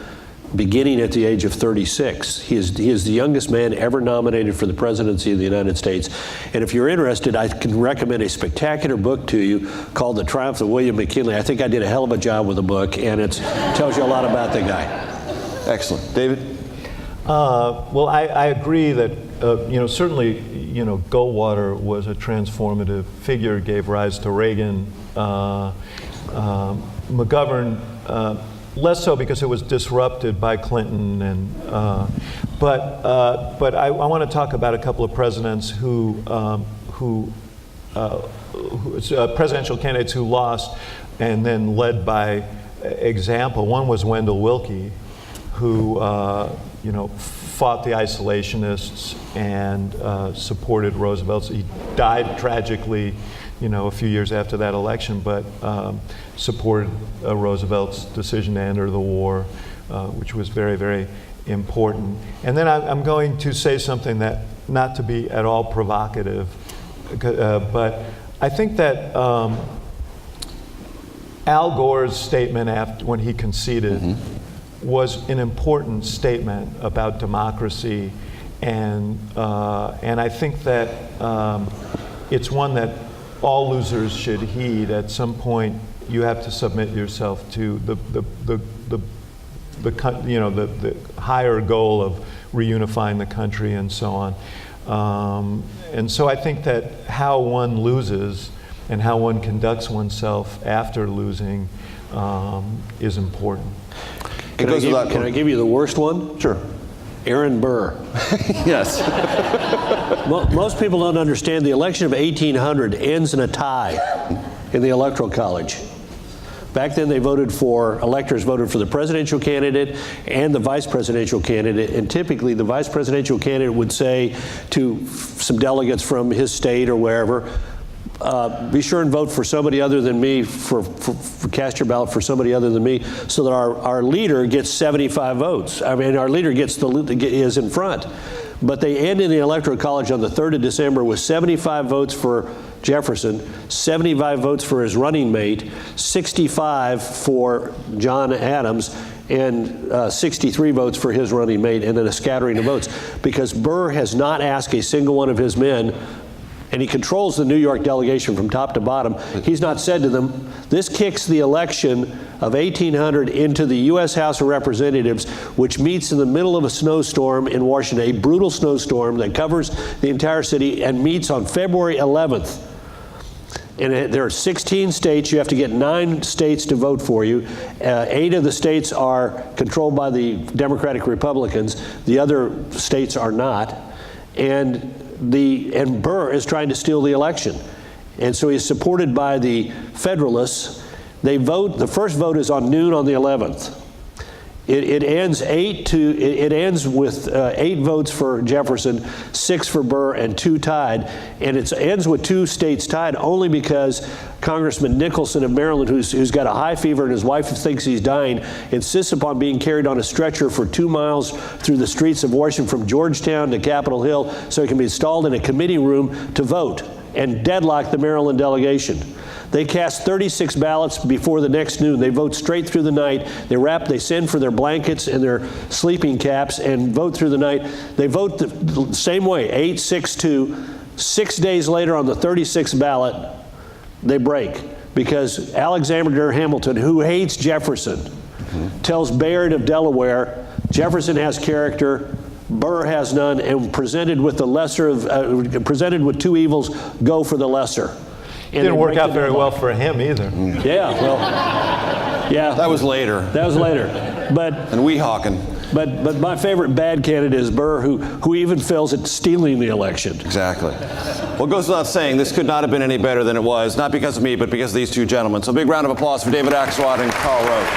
beginning at the age of 36. He is the youngest man ever nominated for the presidency of the United States. And if you're interested, I can recommend a spectacular book to you called The Triumph of William McKinley. I think I did a hell of a job with the book, and it tells you a lot about the guy. Excellent. David? Well, I agree that, certainly, Goldwater was a transformative figure, gave rise to Reagan. McGovern, less so because it was disrupted by Clinton, but I want to talk about a couple of presidents presidential candidates who lost and then led by example. One was Wendell Willkie, who fought the isolationists and supported Roosevelt. He died tragically, a few years after that election, but supported Roosevelt's decision to enter the war, which was very, very important. And then I'm going to say something that, not to be at all provocative, but I think that Al Gore's statement when he conceded was an important statement about democracy, and I think that it's one that all losers should heed. At some point, you have to submit yourself to the higher goal of reunifying the country and so on. And so I think that how one loses and how one conducts oneself after losing is important. Can I give you the worst one? Sure. Aaron Burr. Yes. Most people don't understand the election of 1800 ends in a tie in the Electoral College. Back then, electors voted for the presidential candidate and the vice presidential candidate, and typically the vice presidential candidate would say to some delegates from his state or wherever, be sure and vote for somebody other than me, cast your ballot for somebody other than me, so that our leader gets 75 votes. I mean, our leader is in front. But they end in the Electoral College on the 3rd of December with 75 votes for Jefferson, 75 votes for his running mate, 65 for John Adams, and 63 votes for his running mate, and then a scattering of votes. Because Burr has not asked a single one of his men, and he controls the New York delegation from top to bottom. He's not said to them, this kicks the election of 1800 into the U.S. House of Representatives, which meets in the middle of a snowstorm in Washington, a brutal snowstorm that covers the entire city, and meets on February 11th. And there are 16 states. You have to get 9 states to vote for you. 8 of the states are controlled by the Democratic Republicans. The other states are not. And Burr is trying to steal the election. And so he's supported by the Federalists. They vote, the first vote is on noon on the 11th. It ends with 8 votes for Jefferson, 6 for Burr, and 2 tied. And it ends with 2 states tied only because Congressman Nicholson of Maryland, who's got a high fever and his wife thinks he's dying, insists upon being carried on a stretcher for 2 miles through the streets of Washington from Georgetown to Capitol Hill so he can be installed in a committee room to vote and deadlock the Maryland delegation. They cast 36 ballots before the next noon. They vote straight through the night. They send for their blankets and their sleeping caps and vote through the night. They vote the same way, 8-6-2. 6 days later on the 36th ballot, they break because Alexander Hamilton, who hates Jefferson, tells Bayard of Delaware, Jefferson has character, Burr has none, and presented with 2 evils, go for the lesser. And didn't work out very well for him either. Yeah, well, yeah. That was later. That was later. And Weehawken. But my favorite bad candidate is Burr, who even fails at stealing the election. Exactly. Well, it goes without saying, this could not have been any better than it was, not because of me, but because of these 2 gentlemen. So a big round of applause for David Axelrod and Karl Rove.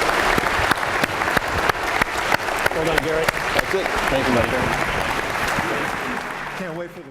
Well done, Garrett. That's it. Thank you, Mike. Can't wait for the